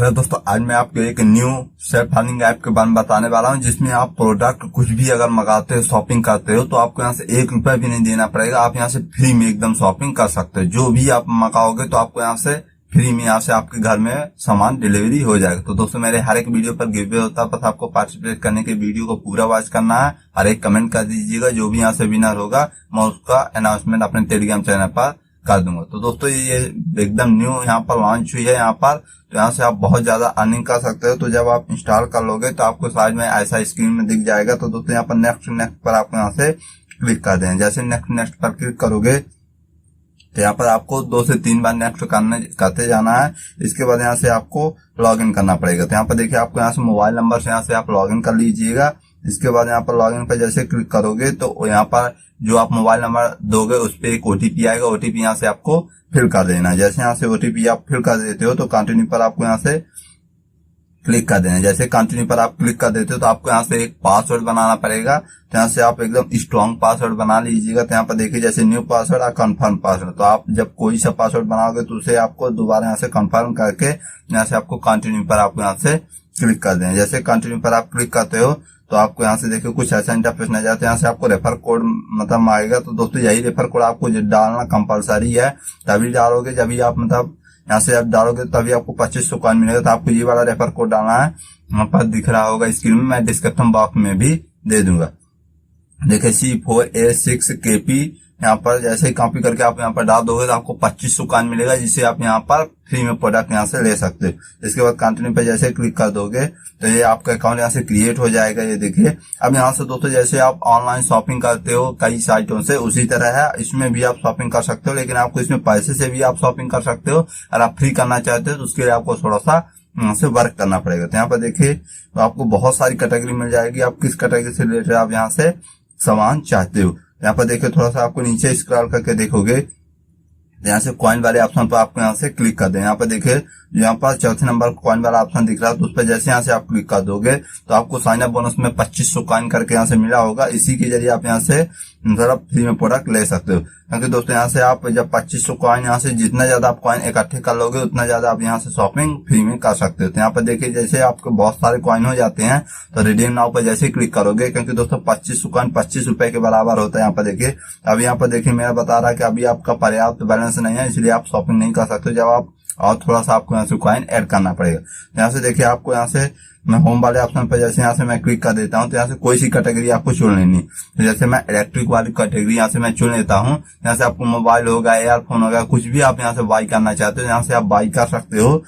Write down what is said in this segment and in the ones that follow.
Hello दोस्तों, आज मैं आपको एक न्यू सेल्फ अर्निंग ऐप के बारे में बताने वाला हूं, जिसमें आप प्रोडक्ट कुछ भी अगर मंगाते हो, शॉपिंग करते हो, तो आपको यहाँ से 1 रुपया भी नहीं देना पड़ेगा। आप यहाँ से फ्री में एकदम शॉपिंग कर सकते हो। जो भी आप मंगाओगे तो आपको यहाँ से फ्री में यहाँ से आपके घर में सामान डिलीवरी हो जाएगा। तो दोस्तों, मेरे हर एक वीडियो पर गिव अवे होता है, बस आपको पार्टिसिपेट करने के वीडियो को पूरा वॉच करना है और एक कमेंट कर दीजिएगा। जो भी यहाँ से विनर होगा मैं उसका अनाउंसमेंट अपने टेलीग्राम चैनल पर कर दूंगा। तो दोस्तों, ये एकदम न्यू यहाँ पर लॉन्च हुई है यहाँ पर, तो यहाँ से आप बहुत ज्यादा अर्निंग कर सकते हो। तो जब आप इंस्टॉल कर लोगे तो आपको साइड में ऐसा स्क्रीन में दिख जाएगा। तो दोस्तों, यहाँ पर नेक्स्ट पर आपको यहाँ से क्लिक कर दें। जैसे नेक्स्ट पर क्लिक करोगे तो यहाँ पर आपको 2 से 3 बार नेक्स्ट करते जाना है। इसके बाद यहाँ से आपको लॉग इन करना पड़ेगा। तो यहाँ पर देखिए, आपको यहाँ से मोबाइल नंबर से यहाँ से आप लॉग इन कर लीजिएगा। इसके बाद यहाँ पर लॉग इन पर जैसे क्लिक करोगे तो यहाँ पर जो आप मोबाइल नंबर दोगे उस पर एक ओटीपी आएगा। ओटीपी यहाँ से आपको फिल कर देना है। जैसे यहाँ से ओटीपी आप फिल कर देते हो तो कंटिन्यू पर आपको यहाँ से क्लिक कर देना है। जैसे कंटिन्यू पर आप क्लिक कर देते हो तो आपको यहाँ से एक पासवर्ड बनाना पड़ेगा। तो यहाँ से आप एकदम स्ट्रॉन्ग पासवर्ड बना लीजिएगा। तो यहाँ पर देखिए, जैसे न्यू पासवर्ड और कंफर्म पासवर्ड, तो आप जब कोई सा पासवर्ड बनाओगे तो उसे आपको दोबारा यहाँ से कंफर्म करके यहाँ से आपको कंटिन्यू पर आपको यहाँ से क्लिक कर देना। जैसे कंटिन्यू पर आप क्लिक करते हो तो आपको यहाँ से देखिए कुछ ऐसा इंटरफेस नजर आता है। यहाँ से आपको रेफर कोड मतलब आएगा। तो दोस्तों, यही रेफर कोड आपको डालना कंपलसरी है। तभी डालोगे, जब आप मतलब यहाँ से आप डालोगे तभी आपको 2500 कॉइन मिलेगा। तो आपको ये वाला रेफर कोड डालना है। यहाँ पर दिख रहा होगा स्क्रीन में, मैं डिस्क्रिप्शन बॉक्स में भी दे दूंगा। देखिए C4A6KP, यहाँ पर जैसे ही कॉपी करके आप यहाँ पर डाल दोगे तो आपको 2500 कॉइन मिलेगा, जिससे आप यहाँ पर फ्री में प्रोडक्ट यहाँ से ले सकते हो। इसके बाद कंटिन्यू पे जैसे क्लिक कर दोगे तो ये आपका अकाउंट यहाँ से क्रिएट हो जाएगा। ये देखिए, अब यहाँ से दोस्तों जैसे आप ऑनलाइन शॉपिंग करते हो कई साइटों से, उसी तरह है इसमें भी आप शॉपिंग कर सकते हो। लेकिन आपको इसमें पैसे से भी आप शॉपिंग कर सकते हो। और आप फ्री करना चाहते हो तो उसके लिए आपको थोड़ा सा यहाँ से वर्क करना पड़ेगा। तो यहाँ पर देखिए, तो आपको बहुत सारी कैटेगरी मिल जाएगी। आप किस कैटेगरी से रिलेटेड आप यहाँ से सामान चाहते हो। यहाँ पर देखिए, थोड़ा सा आपको नीचे स्क्रॉल करके देखोगे, यहाँ से कॉइन वाले ऑप्शन पर आपको यहाँ से क्लिक कर दें। यहाँ पर देखिए, यहाँ पर चौथे नंबर कॉइन वाला ऑप्शन दिख रहा है, तो उस पर जैसे यहाँ से आप क्लिक कर दोगे तो आपको साइन अप बोनस में 2500 कॉइन करके यहाँ से मिला होगा। इसी के जरिए आप यहाँ से मतलब फ्री में प्रोडक्ट ले सकते हो। क्योंकि दोस्तों, यहाँ से आप जब 2500 कॉइन यहाँ से जितना ज्यादा आप कॉइन इकट्ठे कर लोगे उतना ज्यादा आप यहाँ से शॉपिंग फ्री में कर सकते हो। तो यहाँ पर देखिए, जैसे आपको बहुत सारे कॉइन हो जाते हैं तो रिडीम नाउ पर जैसे क्लिक करोगे, क्योंकि दोस्तों 2500 कॉइन 25 रुपए के बराबर होता है। यहाँ पर देखिए, अभी यहाँ पर देखिए मेरा बता रहा है कि अभी आपका पर्याप्त बैलेंस नहीं है, इसलिए आप शॉपिंग नहीं कर सकते। जब आप और थोड़ा सा आपको यहाँ से कॉइन ऐड करना पड़ेगा। यहाँ से देखिए, आपको यहाँ से मैं होम वाले ऑप्शन पर जैसे यहाँ से मैं क्लिक कर देता हूँ तो यहाँ से कोई सी कैटेगरी आपको चुन लेनी। तो जैसे मैं इलेक्ट्रिक वाली कैटेगरी यहाँ से मैं चुन लेता हूँ। यहाँ से आपको मोबाइल होगा, एयरफोन होगा, कुछ भी आप यहाँ से बाई करना चाहते हो यहाँ से आप बाई कर सकते हो।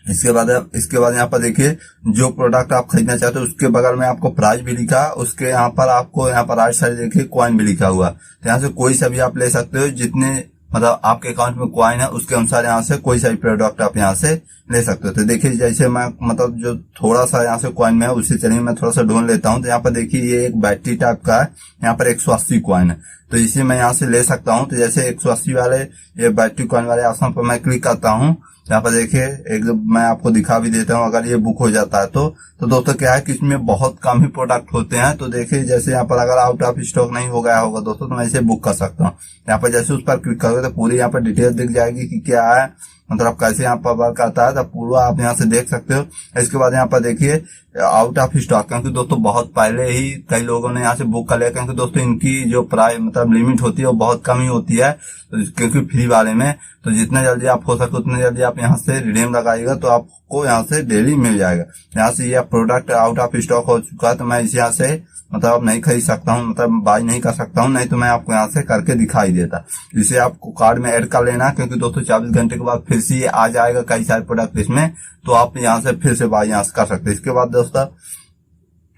इसके बाद यहाँ पर देखिए, जो प्रोडक्ट आप खरीदना चाहते हो उसके बगल में आपको प्राइस भी लिखा, उसके यहाँ पर आपको यहाँ पर राइट साइड देखिए कॉइन भी लिखा हुआ। तो यहाँ से कोई सा भी आप ले सकते हो, जितने मतलब आपके अकाउंट में कॉइन है उसके अनुसार यहाँ से कोई सा भी प्रोडक्ट आप यहाँ से ले सकते हो। तो देखिए, जैसे मैं मतलब जो थोड़ा सा यहाँ से कॉइन में है उसी चलिए मैं थोड़ा सा ढूंढ लेता हूँ। तो यहाँ पर देखिए, ये एक बैटरी टाइप का है, यहाँ पर 180 कॉइन है, तो इसे मैं यहाँ से ले सकता हूँ। तो जैसे 180 वाले ये बैटरी कॉइन वाले ऑप्शन पर मैं क्लिक करता हूँ। यहाँ पर देखिए, एक मैं आपको दिखा भी देता हूँ, अगर ये बुक हो जाता है तो दोस्तों क्या है कि इसमें बहुत कम ही प्रोडक्ट होते हैं। तो देखिए, जैसे यहाँ पर अगर आउट ऑफ स्टॉक नहीं हो गया होगा दोस्तों तो मैं इसे बुक कर सकता हूँ। यहाँ पर जैसे उस पर क्लिक करोगे तो पूरी यहाँ पर डिटेल दिख जाएगी कि क्या है, मतलब कैसे यहाँ पर वर्क करता है, तो पूरा आप यहाँ से देख सकते हो। इसके बाद यहाँ पर देखिए आउट ऑफ स्टॉक, क्योंकि दोस्तों बहुत पहले ही कई लोगों ने यहाँ से बुक कर लिया, क्योंकि दोस्तों इनकी जो प्राइस मतलब लिमिट होती है वो बहुत कम ही होती है। तो क्योंकि फ्री वाले में तो जितना जल्दी आप हो सके उतना जल्दी आप यहाँ से रिडीम लगाइएगा तो आपको यहाँ से डेली मिल जाएगा। यहाँ से ये प्रोडक्ट आउट ऑफ स्टॉक हो चुका है तो मैं इसे यहाँ से मतलब नहीं खरीद सकता हूँ, मतलब बाई नहीं कर सकता हूँ, नहीं तो मैं आपको यहाँ से करके दिखाई देता। इसे आपको कार्ड में ऐड कर लेना, क्योंकि दोस्तों 24 घंटे के बाद फिर से ये आ जाएगा कई सारे प्रोडक्ट इसमें, तो आप यहाँ से फिर से बाई यहाँ से कर सकते हैं। इसके बाद दोस्तों,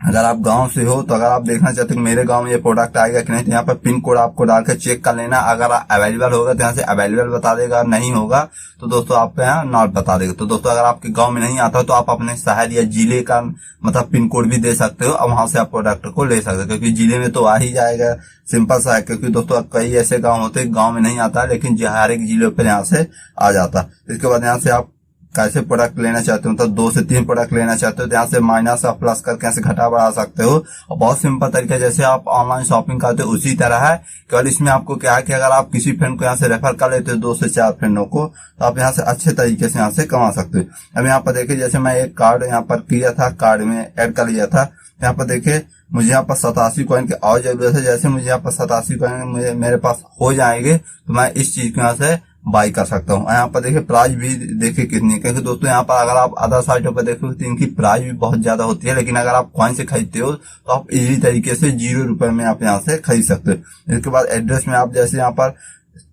अगर आप गांव से हो तो अगर आप देखना चाहते हो कि मेरे गांव में ये प्रोडक्ट आएगा कि नहीं, तो यहाँ पर पिन कोड आपको डालकर चेक कर लेना। अगर अवेलेबल होगा तो यहाँ से अवेलेबल बता देगा, नहीं होगा तो दोस्तों आपको यहाँ नॉट बता देगा। तो दोस्तों, अगर आपके गांव में नहीं आता तो आप अपने शहर या जिले का मतलब पिन कोड भी दे सकते हो और वहां से आप प्रोडक्ट को ले सकते हो, क्योंकि जिले में तो आ ही जाएगा, सिंपल सा है। क्योंकि दोस्तों कई ऐसे गाँव होते हैं गाँव में नहीं आता, लेकिन हर एक जिले पर यहाँ से आ जाता। इसके बाद यहाँ से आप कैसे प्रोडक्ट लेना चाहते हो, मतलब 2 से 3 प्रोडक्ट लेना चाहते हो तो यहाँ से माइनस और प्लस करके यहाँ से घटा बढ़ा सकते हो। और बहुत सिंपल तरीका जैसे आप ऑनलाइन शॉपिंग करते हो उसी तरह है, केवल इसमें आपको क्या है कि अगर आप किसी फ्रेंड को यहाँ से रेफर कर लेते हो 2 से 4 फ्रेंडों को, तो आप यहाँ से अच्छे तरीके से यहाँ से कमा सकते हो। अब यहाँ पर देखिए जैसे मैं एक कार्ड यहाँ पर किया था, कार्ड में ऐड कर लिया था, यहाँ पर देखिए मुझे यहाँ पर 87 कॉइन की और जरूरत है। जैसे मुझे यहाँ पर 87 कॉइन मेरे पास हो जाएंगे तो मैं इस चीज को यहाँ से बाई कर सकता हूँ। यहाँ पर देखिए प्राइस भी देखिए कितनी है, क्योंकि दोस्तों यहाँ पर अगर आप अदर साइटों पर देखोगे तो इनकी प्राइस भी बहुत ज्यादा होती है, लेकिन अगर आप कॉइन से खरीदते हो तो आप इजी तरीके से 0 रुपए में आप यहाँ से खरीद सकते हो। इसके बाद एड्रेस में आप जैसे यहाँ पर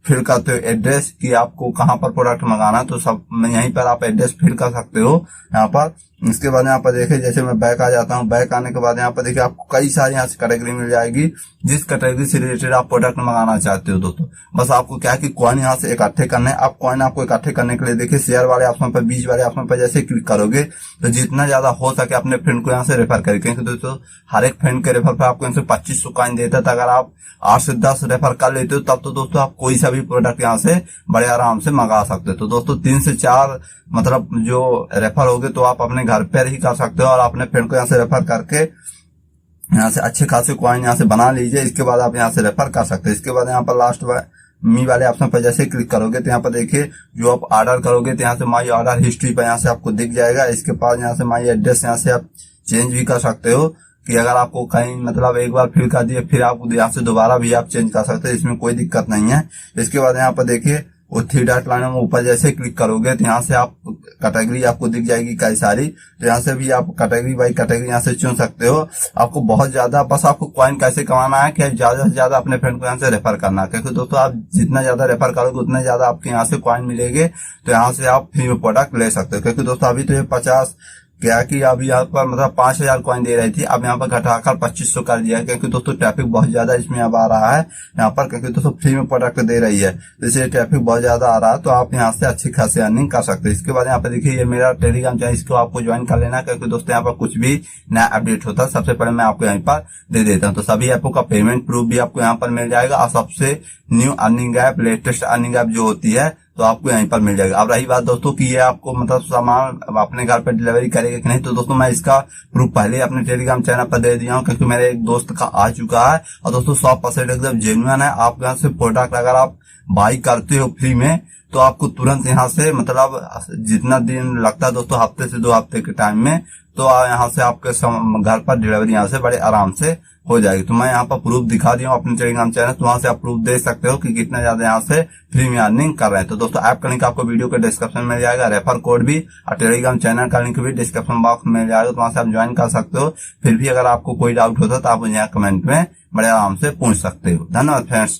फिल करते हो एड्रेस कि आपको कहाँ पर प्रोडक्ट मंगाना, तो सब यहीं पर आप एड्रेस फिल कर सकते हो यहाँ पर। इसके बाद यहाँ पर देखिए जैसे मैं बैक आ जाता हूँ, बैक आने के बाद यहाँ पर देखिए आपको कई सारी यहाँ से कैटेगरी मिल जाएगी, जिस कैटेगरी से रिलेटेड आप प्रोडक्ट मंगाना चाहते हो। दोस्तों बस आपको क्या है कि कॉइन यहाँ से इकट्ठे करने हैं। आप कॉइन आपको इकट्ठे करने के लिए देखिए शेयर वाले ऑप्शन पर, बीच वाले ऑप्शन पर जैसे क्लिक करोगे तो जितना ज्यादा हो सके अपने फ्रेंड को यहाँ से रेफर करें, क्योंकि दोस्तों हर एक फ्रेंड के रेफर पर आपको यहाँ से 2500 कॉइन देता है। तो अगर आप 8 से 10 रेफर कर लेते हो तब तो दोस्तों आप कोई सा भी प्रोडक्ट यहाँ से बड़े आराम से मंगा सकते हो। तो दोस्तों 3 से 4 मतलब जो रेफर होगे तो आप अपने घर पर ही कर सकते हो और अपने फ्रेंड को यहाँ से रेफर करके यहाँ से अच्छे खासे कॉइन यहाँ से बना लीजिए। इसके बाद आप यहाँ से रेफर कर सकते हैं। इसके बाद यहाँ पर लास्ट मी वाले ऑप्शन पर जैसे क्लिक करोगे तो यहाँ पर देखिए जो आप ऑर्डर करोगे तो यहाँ से माई ऑर्डर हिस्ट्री पर यहाँ से आपको दिख जाएगा। इसके बाद यहाँ से माई एड्रेस यहाँ से आप चेंज भी कर सकते हो कि अगर आपको कहीं मतलब एक बार फिल कर दिए फिर आप यहाँ से दोबारा भी आप चेंज कर सकते हो, इसमें कोई दिक्कत नहीं है। इसके बाद यहाँ पर देखिए वो 3 डॉट लाइन में ऊपर जैसे क्लिक करोगे तो यहाँ से आप कैटेगरी आपको दिख जाएगी कई सारी, तो यहाँ से भी आप कैटेगरी बाई कैटेगरी यहाँ से चुन सकते हो। आपको बहुत ज्यादा बस आपको कॉइन कैसे कमाना है कि ज्यादा से ज्यादा अपने फ्रेंड को यहाँ से रेफर करना है, क्योंकि दोस्तों आप जितना ज्यादा रेफर करोगे उतना ज्यादा आपके यहाँ से कॉइन मिलेंगे। तो यहाँ से आप फ्री में प्रोडक्ट ले सकते हो, क्योंकि दोस्तों अभी तो ये 50 क्या कि अभी यहाँ पर मतलब 5000 कॉइन दे रही थी, अब यहाँ पर घटाकर 2500 कर दिया है, क्योंकि दोस्तों ट्रैफिक बहुत ज्यादा इसमें अब आ रहा है यहाँ पर, क्योंकि दोस्तों फ्री में प्रोडक्ट दे रही है, इसलिए ट्रैफिक बहुत ज्यादा आ रहा है। तो आप यहाँ से अच्छी खासी अर्निंग कर सकते हैं। इसके बाद यहाँ पर देखिए ये मेरा टेलीग्राम चैनल, इसको आपको ज्वाइन कर लेना, क्योंकि दोस्तों यहाँ पर कुछ भी नया अपडेट होता है सबसे पहले मैं आपको यहाँ पर दे देता हूँ। तो सभी ऐपों का पेमेंट प्रूफ भी आपको यहाँ पर मिल जाएगा और सबसे new earning app, latest earning app जो होती है तो आपको यहीं पर मिल जाएगा। अब रही बात दोस्तों कि ये आपको मतलब सामान अपने घर पर डिलीवरी करेगा कि नहीं, तो दोस्तों मैं इसका प्रूफ पहले अपने टेलीग्राम चैनल पर दे दिया हूँ, क्योंकि मेरे एक दोस्त का आ चुका है और दोस्तों 100% एकदम जेन्युइन है। आप यहाँ से प्रोडक्ट अगर आप बाई करते हो फ्री में तो आपको तुरंत यहाँ से मतलब जितना दिन लगता है दोस्तों हफ्ते से 2 हफ्ते के टाइम में, तो यहाँ से आपके घर पर डिलीवरी यहाँ से बड़े आराम से हो जाएगी। तो मैं यहाँ पर प्रूफ दिखा दिया हूँ अपने टेलीग्राम चैनल, तो वहां से आप प्रूफ देख सकते हो कि कितना ज्यादा यहाँ से फ्री में अर्निंग कर रहे हैं। तो दोस्तों ऐप का लिंक आपको वीडियो के डिस्क्रिप्शन में मिल जाएगा, रेफर कोड भी और टेलीग्राम चैनल का लिंक भी डिस्क्रिप्शन बॉक्स में मिल जाएगा, तो वहां से आप ज्वाइन कर सकते हो। फिर भी अगर आपको कोई डाउट होता है तो आप मुझे यहाँ कमेंट में बड़े आराम से पूछ सकते हो। धन्यवाद फ्रेंड्स।